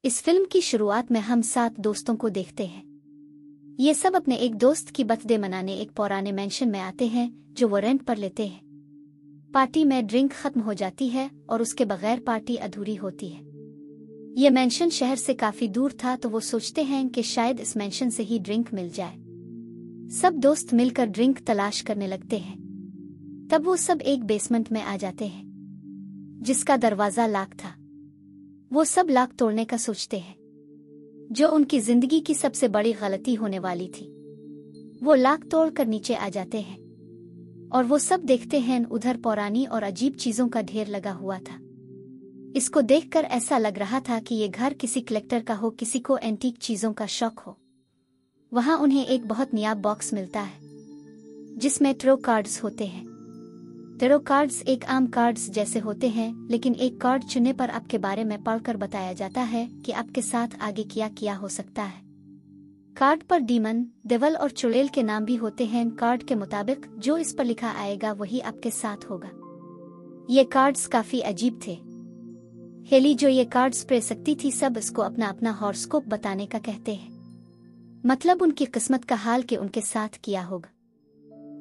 इस फिल्म की शुरुआत में हम 7 दोस्तों को देखते हैं। ये सब अपने एक दोस्त की बर्थडे मनाने एक पुराने मेंशन में आते हैं जो वो रेंट पर लेते हैं। पार्टी में ड्रिंक खत्म हो जाती है और उसके बगैर पार्टी अधूरी होती है। ये मेंशन शहर से काफी दूर था तो वो सोचते हैं कि शायद इस मेंशन से ही ड्रिंक मिल जाए। सब दोस्त मिलकर ड्रिंक तलाश करने लगते हैं। तब वो सब एक बेसमेंट में आ जाते हैं जिसका दरवाजा लॉक था। वो सब लॉक तोड़ने का सोचते हैं जो उनकी जिंदगी की सबसे बड़ी गलती होने वाली थी। वो लॉक तोड़कर नीचे आ जाते हैं और वो सब देखते हैं उधर पुरानी और अजीब चीजों का ढेर लगा हुआ था। इसको देखकर ऐसा लग रहा था कि ये घर किसी कलेक्टर का हो, किसी को एंटीक चीजों का शौक हो। वहां उन्हें एक बहुत नायाब बॉक्स मिलता है जिसमें टैरो कार्ड्स होते हैं। टैरो कार्ड्स एक आम कार्ड्स जैसे होते हैं, लेकिन एक कार्ड चुनने पर आपके बारे में पढ़कर बताया जाता है कि आपके साथ आगे क्या हो सकता है। कार्ड पर डीमन, डेविल और चुड़ैल के नाम भी होते हैं। कार्ड के मुताबिक जो इस पर लिखा आएगा वही आपके साथ होगा। ये कार्ड्स काफी अजीब थे। हेली जो ये कार्ड्स पढ़ सकती थी सब इसको अपना अपना हॉरोस्कोप बताने का कहते हैं, मतलब उनकी किस्मत का हाल के उनके साथ किया होगा।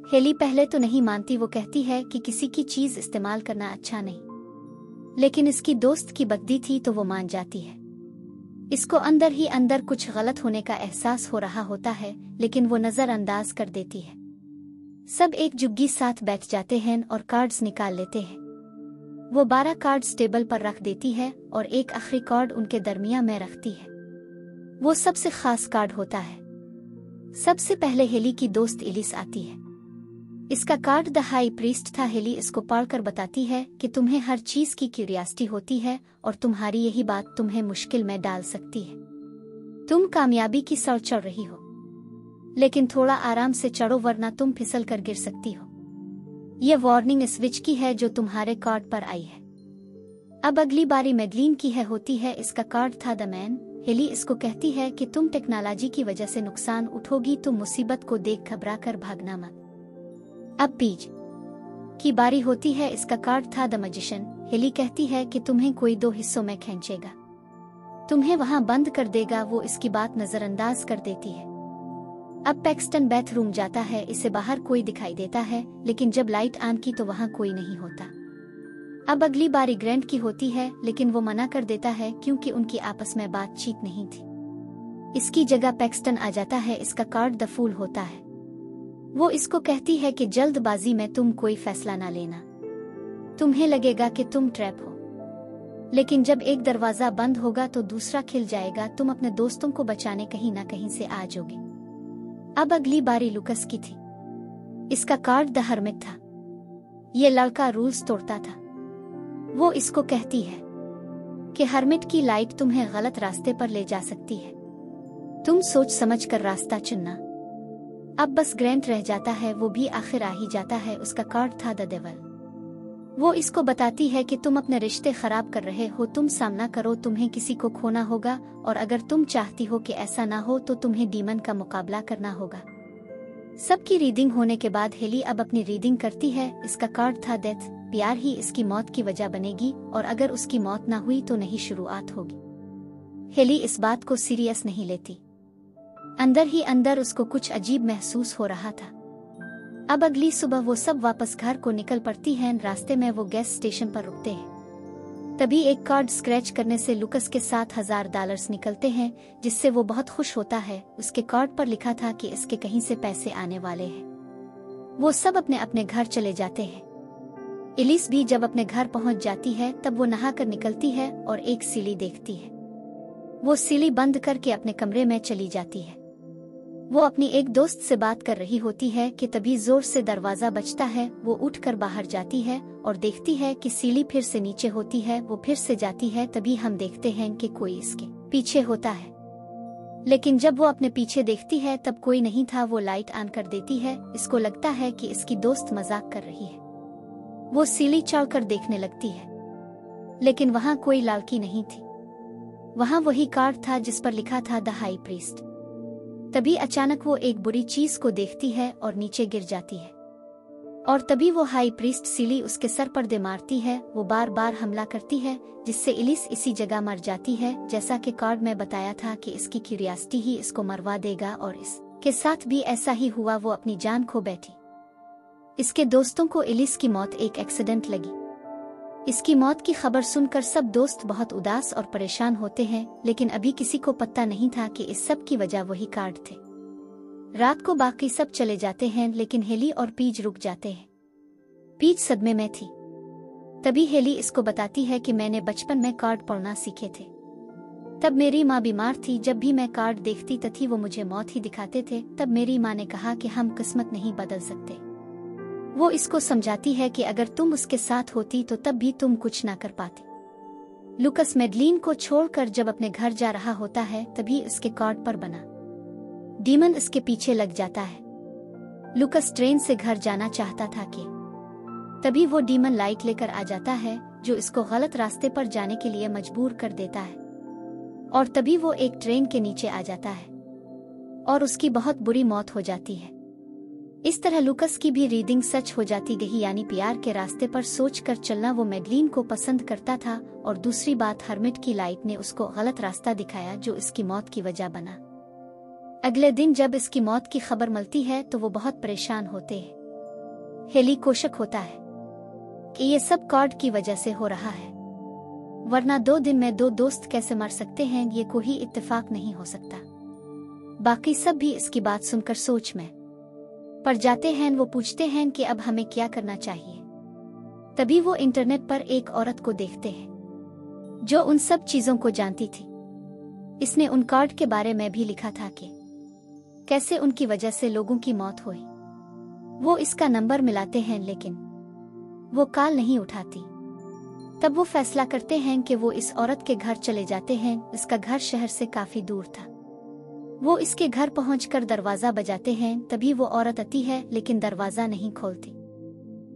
हेली पहले तो नहीं मानती, वो कहती है कि किसी की चीज इस्तेमाल करना अच्छा नहीं, लेकिन इसकी दोस्त की बद्दी थी तो वो मान जाती है। इसको अंदर ही अंदर कुछ गलत होने का एहसास हो रहा होता है, लेकिन वो नजरअंदाज कर देती है। सब एक जुग्गी साथ बैठ जाते हैं और कार्ड्स निकाल लेते हैं। वो 12 कार्ड्स टेबल पर रख देती है और एक आखिरी कार्ड उनके दरमियान में रखती है। वो सबसे खास कार्ड होता है। सबसे पहले हेली की दोस्त एलिस आती है। इसका कार्ड द हाई प्रीस्ट था। हेली इसको पढ़कर बताती है कि तुम्हें हर चीज की क्यूरियोसिटी होती है और तुम्हारी यही बात तुम्हें मुश्किल में डाल सकती है। तुम कामयाबी की सर चढ़ रही हो, लेकिन थोड़ा आराम से चढ़ो वरना तुम फिसल कर गिर सकती हो। यह वार्निंग इस विच की है जो तुम्हारे कार्ड पर आई है। अब अगली बारी मैडलिन की होती है। इसका कार्ड था द मैन। हेली इसको कहती है कि तुम टेक्नोलॉजी की वजह से नुकसान उठोगी, तुम मुसीबत को देख घबरा कर भागना मत। अब पीज की बारी होती है। इसका कार्ड था द मैजिशियन। हेली कहती है कि तुम्हें कोई 2 हिस्सों में खींचेगा, तुम्हें वहां बंद कर देगा। वो इसकी बात नजरअंदाज कर देती है। अब पैक्सटन बाथरूम जाता है। इसे बाहर कोई दिखाई देता है, लेकिन जब लाइट ऑन की तो वहां कोई नहीं होता। अब अगली बारी ग्रैंट की होती है, लेकिन वो मना कर देता है क्योंकि उनकी आपस में बातचीत नहीं थी। इसकी जगह पैक्सटन आ जाता है। इसका कार्ड द फूल होता है। वो इसको कहती है कि जल्दबाजी में तुम कोई फैसला ना लेना, तुम्हें लगेगा कि तुम ट्रैप हो, लेकिन जब एक दरवाजा बंद होगा तो दूसरा खिल जाएगा। तुम अपने दोस्तों को बचाने कहीं ना कहीं से आ जाओगे। अब अगली बारी लुकस की थी। इसका कार्ड द हर्मिट था। ये लड़का रूल्स तोड़ता था। वो इसको कहती है कि हर्मिट की लाइट तुम्हें गलत रास्ते पर ले जा सकती है, तुम सोच समझ कर रास्ता चुनना। अब बस ग्रैंट रह जाता है, वो भी आखिर आ ही जाता है। उसका कार्ड था द डेविल। वो इसको बताती है कि तुम अपने रिश्ते खराब कर रहे हो, तुम सामना करो, तुम्हें किसी को खोना होगा और अगर तुम चाहती हो कि ऐसा ना हो तो तुम्हें डीमन का मुकाबला करना होगा। सबकी रीडिंग होने के बाद हेली अब अपनी रीडिंग करती है। इसका कार्ड था डेथ। प्यार ही इसकी मौत की वजह बनेगी और अगर उसकी मौत ना हुई तो नई शुरुआत होगी। हेली इस बात को सीरियस नहीं लेती। अंदर ही अंदर उसको कुछ अजीब महसूस हो रहा था। अब अगली सुबह वो सब वापस घर को निकल पड़ती हैं। रास्ते में वो गैस स्टेशन पर रुकते हैं। तभी एक कार्ड स्क्रैच करने से लुकस के $7,000 निकलते हैं, जिससे वो बहुत खुश होता है। उसके कार्ड पर लिखा था कि इसके कहीं से पैसे आने वाले हैं। वो सब अपने अपने घर चले जाते हैं। एलिस भी जब अपने घर पहुंच जाती है तब वो नहाकर निकलती है और एक सीढ़ी देखती है। वो सीढ़ी बंद करके अपने कमरे में चली जाती है। वो अपनी एक दोस्त से बात कर रही होती है कि तभी जोर से दरवाजा बजता है। वो उठकर बाहर जाती है और देखती है कि सीढ़ी फिर से नीचे होती है। वो फिर से जाती है। तभी हम देखते हैं कि कोई इसके पीछे होता है, लेकिन जब वो अपने पीछे देखती है तब कोई नहीं था। वो लाइट ऑन कर देती है। इसको लगता है कि इसकी दोस्त मजाक कर रही है। वो सीढ़ी चढ़कर देखने लगती है, लेकिन वहां कोई लड़की नहीं थी। वहां वही कार्ड था जिस पर लिखा था द हाई प्रीस्ट। तभी अचानक वो एक बुरी चीज को देखती है और नीचे गिर जाती है। और तभी वो हाई प्रीस्ट सीली उसके सर पर दे मारती है। वो बार बार हमला करती है जिससे इलिस इसी जगह मर जाती है। जैसा कि कार्ड में बताया था कि इसकी क्यूरियोसिटी ही इसको मरवा देगा, और इसके साथ भी ऐसा ही हुआ। वो अपनी जान खो बैठी। इसके दोस्तों को इलिस की मौत एक एक्सीडेंट लगी। इसकी मौत की खबर सुनकर सब दोस्त बहुत उदास और परेशान होते हैं, लेकिन अभी किसी को पता नहीं था कि इस सब की वजह वही कार्ड थे। रात को बाकी सब चले जाते हैं, लेकिन हेली और पीज रुक जाते हैं। पीज सदमे में थी। तभी हेली इसको बताती है कि मैंने बचपन में कार्ड पढ़ना सीखे थे। तब मेरी माँ बीमार थी। जब भी मैं कार्ड देखती थी वो मुझे मौत ही दिखाते थे। तब मेरी माँ ने कहा कि हम किस्मत नहीं बदल सकते। वो इसको समझाती है कि अगर तुम उसके साथ होती तो तब भी तुम कुछ ना कर पाती। लुकस मेडलिन को छोड़कर जब अपने घर जा रहा होता है तभी उसके कार्ड पर बना डीमन इसके पीछे लग जाता है। लुकस ट्रेन से घर जाना चाहता था कि तभी वो डीमन लाइट लेकर आ जाता है जो इसको गलत रास्ते पर जाने के लिए मजबूर कर देता है। और तभी वो एक ट्रेन के नीचे आ जाता है और उसकी बहुत बुरी मौत हो जाती है। इस तरह लुकस की भी रीडिंग सच हो जाती गई, यानी प्यार के रास्ते पर सोचकर चलना। वो मेडलिन को पसंद करता था। और दूसरी बात, हर्मिट की लाइट ने उसको गलत रास्ता दिखाया जो इसकी मौत की वजह बना। अगले दिन जब इसकी मौत की खबर मिलती है तो वो बहुत परेशान होते हैं। हेली को शक होता है कि ये सब कार्ड की वजह से हो रहा है, वरना 2 दिन में 2 दोस्त कैसे मर सकते हैं, ये कोई इत्तेफाक नहीं हो सकता। बाकी सब भी इसकी बात सुनकर सोच में पड़ जाते हैं। वो पूछते हैं कि अब हमें क्या करना चाहिए। तभी वो इंटरनेट पर एक औरत को देखते हैं जो उन सब चीजों को जानती थी। इसने उन कार्ड के बारे में भी लिखा था कि कैसे उनकी वजह से लोगों की मौत हुई। वो इसका नंबर मिलाते हैं लेकिन वो कॉल नहीं उठाती। तब वो फैसला करते हैं कि वो इस औरत के घर चले जाते हैं। इसका घर शहर से काफी दूर था। वो इसके घर पहुंचकर दरवाजा बजाते हैं। तभी वो औरत आती है लेकिन दरवाजा नहीं खोलती।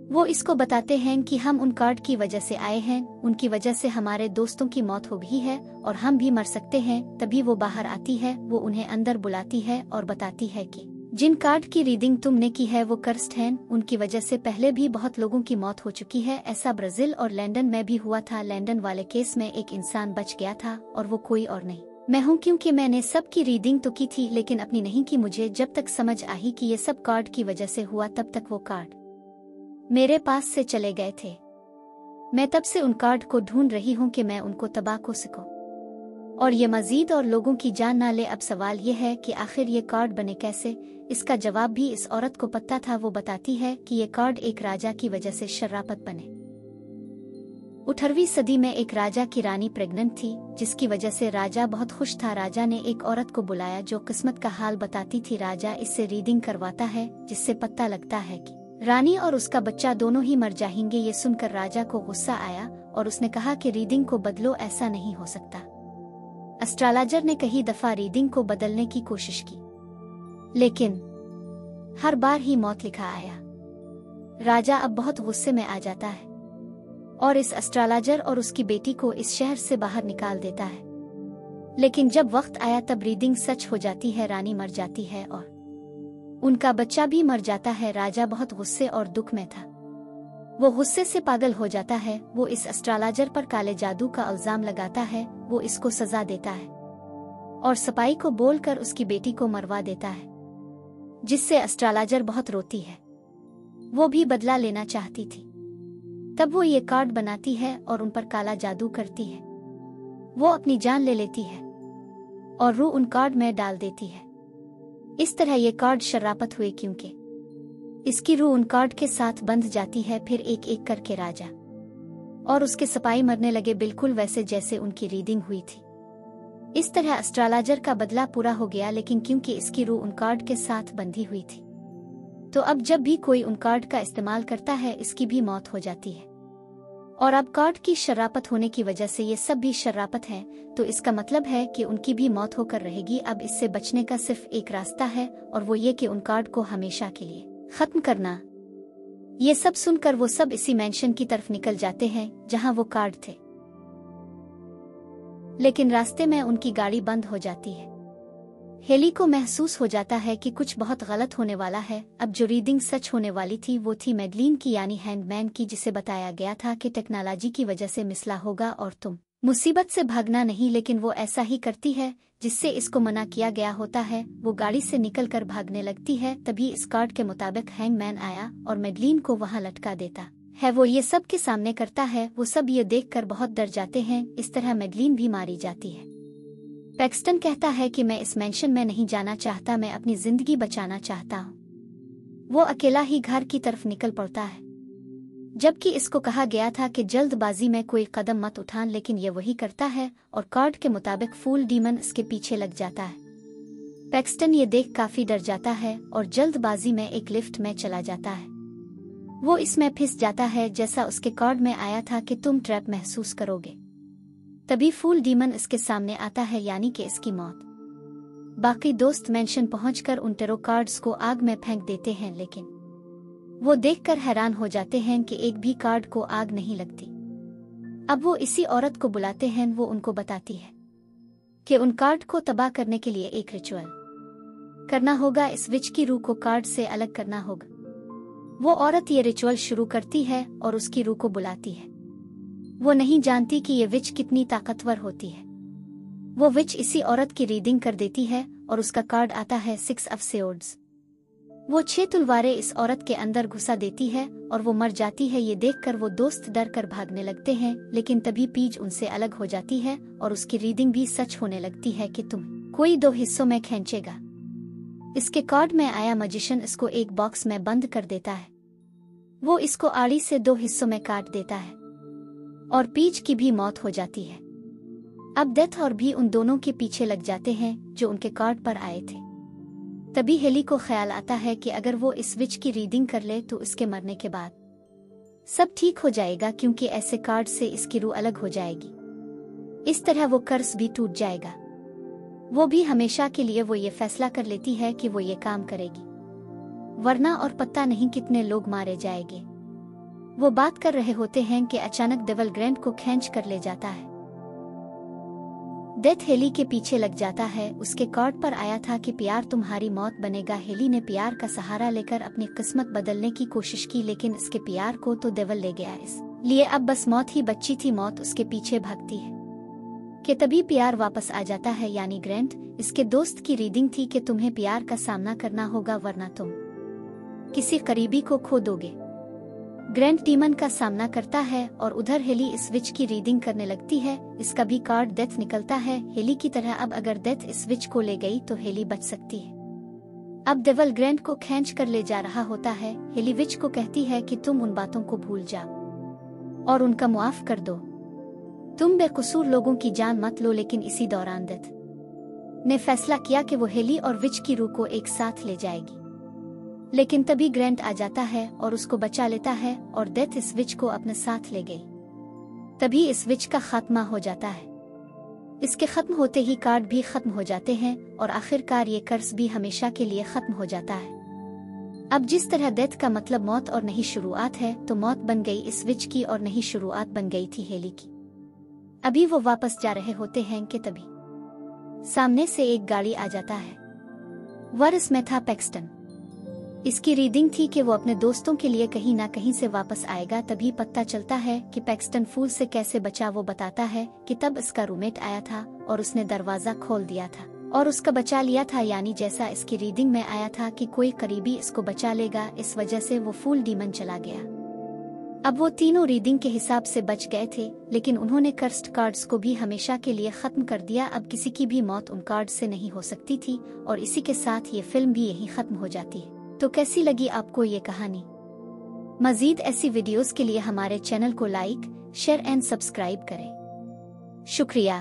वो इसको बताते हैं कि हम उन कार्ड की वजह से आए हैं, उनकी वजह से हमारे दोस्तों की मौत हो गई है और हम भी मर सकते हैं। तभी वो बाहर आती है। वो उन्हें अंदर बुलाती है और बताती है कि जिन कार्ड की रीडिंग तुमने की है वो कर्स्ड हैं। उनकी वजह से पहले भी बहुत लोगों की मौत हो चुकी है। ऐसा ब्राजील और लंदन में भी हुआ था। लंदन वाले केस में एक इंसान बच गया था और वो कोई और नहीं मैं हूँ, क्योंकि मैंने सबकी रीडिंग तो की थी लेकिन अपनी नहीं की। मुझे जब तक समझ आई कि ये सब कार्ड की वजह से हुआ तब तक वो कार्ड मेरे पास से चले गए थे। मैं तब से उन कार्ड को ढूंढ रही हूँ कि मैं उनको तबाह को सकूं और ये मजीद और लोगों की जान ना ले। अब सवाल ये है कि आखिर ये कार्ड बने कैसे। इसका जवाब भी इस औरत को पता था। वो बताती है कि ये कार्ड एक राजा की वजह से शराफत बने। 18वीं सदी में एक राजा की रानी प्रेग्नेंट थी, जिसकी वजह से राजा बहुत खुश था। राजा ने एक औरत को बुलाया जो किस्मत का हाल बताती थी। राजा इससे रीडिंग करवाता है जिससे पता लगता है कि रानी और उसका बच्चा दोनों ही मर जाएंगे। ये सुनकर राजा को गुस्सा आया और उसने कहा कि रीडिंग को बदलो, ऐसा नहीं हो सकता। एस्ट्रोलॉजर ने कई दफा रीडिंग को बदलने की कोशिश की लेकिन हर बार ही मौत लिखा आया। राजा अब बहुत गुस्से में आ जाता है और इस एस्ट्रोलॉजर और उसकी बेटी को इस शहर से बाहर निकाल देता है। लेकिन जब वक्त आया तब रीडिंग सच हो जाती है। रानी मर जाती है और उनका बच्चा भी मर जाता है। राजा बहुत गुस्से और दुख में था। वो गुस्से से पागल हो जाता है। वो इस एस्ट्रोलॉजर पर काले जादू का इल्जाम लगाता है। वो इसको सजा देता है और सपाई को बोलकर उसकी बेटी को मरवा देता है, जिससे एस्ट्रोलॉजर बहुत रोती है। वो भी बदला लेना चाहती थी। तब वो ये कार्ड बनाती है और उन पर काला जादू करती है। वो अपनी जान ले लेती है और रूह उन कार्ड में डाल देती है। इस तरह ये कार्ड शराफत हुए क्योंकि इसकी रूह उन कार्ड के साथ बंध जाती है। फिर एक एक करके राजा और उसके सिपाही मरने लगे, बिल्कुल वैसे जैसे उनकी रीडिंग हुई थी। इस तरह एस्ट्रोलॉजर का बदला पूरा हो गया, लेकिन क्योंकि इसकी रूह उन कार्ड के साथ बंधी हुई थी तो अब जब भी कोई उन कार्ड का इस्तेमाल करता है इसकी भी मौत हो जाती है। और अब कार्ड की शराफत होने की वजह से ये सब भी शराफत हैं, तो इसका मतलब है कि उनकी भी मौत होकर रहेगी। अब इससे बचने का सिर्फ एक रास्ता है और वो ये कि उन कार्ड को हमेशा के लिए खत्म करना। ये सब सुनकर वो सब इसी मैंशन की तरफ निकल जाते हैं जहां वो कार्ड थे, लेकिन रास्ते में उनकी गाड़ी बंद हो जाती है। हेली को महसूस हो जाता है कि कुछ बहुत गलत होने वाला है। अब जो रीडिंग सच होने वाली थी वो थी मैडलीन की, यानी हैंगमैन की, जिसे बताया गया था कि टेक्नोलॉजी की वजह से मिसला होगा और तुम मुसीबत से भागना नहीं, लेकिन वो ऐसा ही करती है जिससे इसको मना किया गया होता है। वो गाड़ी से निकलकर भागने लगती है। तभी इस कार्ड के मुताबिक हैंगमैन आया और मैडलीन को वहां लटका देता है। वो ये सब के सामने करता है। वो सब ये देखकर बहुत डर जाते हैं। इस तरह मैडलीन भी मारी जाती है। पैक्सटन कहता है कि मैं इस मैंशन में नहीं जाना चाहता, मैं अपनी जिंदगी बचाना चाहता हूँ। वो अकेला ही घर की तरफ निकल पड़ता है, जबकि इसको कहा गया था कि जल्दबाजी में कोई कदम मत उठान, लेकिन ये वही करता है और कार्ड के मुताबिक फूल डीमन इसके पीछे लग जाता है। पैक्सटन ये देख काफी डर जाता है और जल्दबाजी में एक लिफ्ट में चला जाता है। वो इसमें फिस जाता है जैसा उसके कार्ड में आया था कि तुम ट्रैप महसूस करोगे। तभी फूल डीमन इसके सामने आता है, यानी कि इसकी मौत। बाकी दोस्त मैंशन पहुंचकर उन टेरो कार्ड्स को आग में फेंक देते हैं, लेकिन वो देखकर हैरान हो जाते हैं कि एक भी कार्ड को आग नहीं लगती। अब वो इसी औरत को बुलाते हैं। वो उनको बताती है कि उन कार्ड को तबाह करने के लिए एक रिचुअल करना होगा। इस विच की रूह को कार्ड से अलग करना होगा। वो औरत ये रिचुअल शुरू करती है और उसकी रूह को बुलाती है। वो नहीं जानती कि ये विच कितनी ताकतवर होती है। वो विच इसी औरत की रीडिंग कर देती है और उसका कार्ड आता है 6 ऑफ स्वर्ड्स। वो 6 तलवारें इस औरत के अंदर घुसा देती है और वो मर जाती है। ये देखकर वो दोस्त डर कर भागने लगते हैं, लेकिन तभी पीज उनसे अलग हो जाती है और उसकी रीडिंग भी सच होने लगती है कि तुम कोई 2 हिस्सों में खींचेगा। इसके कार्ड में आया मजिशियन इसको एक बॉक्स में बंद कर देता है। वो इसको आड़ी से 2 हिस्सों में काट देता है और पीच की भी मौत हो जाती है। अब डेथ और भी उन दोनों के पीछे लग जाते हैं जो उनके कार्ड पर आए थे। तभी हेली को ख्याल आता है कि अगर वो इस विच की रीडिंग कर ले तो इसके मरने के बाद सब ठीक हो जाएगा, क्योंकि ऐसे कार्ड से इसकी रूह अलग हो जाएगी। इस तरह वो कर्स भी टूट जाएगा। वो भी हमेशा के लिए वो ये फैसला कर लेती है कि वो ये काम करेगी, वरना और पता नहीं कितने लोग मारे जाएंगे। वो बात कर रहे होते हैं कि अचानक डेविल ग्रैंट को खींच कर ले जाता है। डेथ हेली के पीछे लग जाता है। उसके कार्ड पर आया था कि प्यार तुम्हारी मौत बनेगा। हेली ने प्यार का सहारा लेकर अपनी किस्मत बदलने की कोशिश की, लेकिन इसके प्यार को तो डेविल ले गया। इसलिए अब बस मौत ही बची थी। मौत उसके पीछे भागती है कि तभी प्यार वापस आ जाता है, यानी ग्रैंट। इसके दोस्त की रीडिंग थी कि तुम्हें प्यार का सामना करना होगा, वरना तुम किसी करीबी को खो दोगे। ग्रैंट डीमन का सामना करता है और उधर हेली इस विच की रीडिंग करने लगती है। इसका भी कार्ड डेथ निकलता है हेली की तरह। अब अगर डेथ इस विच को ले गई तो हेली बच सकती है। अब डेविल ग्रैंट को खींच कर ले जा रहा होता है। हेली विच को कहती है कि तुम उन बातों को भूल जाओ और उनका मुआफ कर दो। तुम बेकसूर लोगों की जान मत लो। लेकिन इसी दौरान डेथ ने फैसला किया कि वो हेली और विच की रूह को एक साथ ले जाएगी, लेकिन तभी ग्रैंट आ जाता है और उसको बचा लेता है और डेथ इस विच को अपने साथ ले गई। तभी इस विच का खात्मा हो जाता है। इसके खत्म होते ही कार्ड भी खत्म हो जाते हैं और आखिरकार ये कर्ज भी हमेशा के लिए खत्म हो जाता है। अब जिस तरह डेथ का मतलब मौत और नहीं शुरुआत है, तो मौत बन गई इस विच की और नहीं शुरुआत बन गई थी हेली की। अभी वो वापस जा रहे होते हैं कि तभी सामने से एक गाड़ी आ जाता है। वर इसमें था पैक्सटन। इसकी रीडिंग थी कि वो अपने दोस्तों के लिए कहीं ना कहीं से वापस आएगा। तभी पता चलता है कि पैक्सटन फूल से कैसे बचा। वो बताता है कि तब इसका रूममेट आया था और उसने दरवाजा खोल दिया था और उसका बचा लिया था, यानी जैसा इसकी रीडिंग में आया था कि कोई करीबी इसको बचा लेगा। इस वजह से वो फूल डीमन चला गया। अब वो तीनों रीडिंग के हिसाब से बच गए थे, लेकिन उन्होंने कर्स्ड कार्ड्स को भी हमेशा के लिए खत्म कर दिया। अब किसी की भी मौत उन कार्ड से नहीं हो सकती थी और इसी के साथ ये फिल्म भी यहीं खत्म हो जाती है। तो कैसी लगी आपको ये कहानी? मजीद ऐसी वीडियोस के लिए हमारे चैनल को लाइक, शेयर एंड सब्सक्राइब करें। शुक्रिया।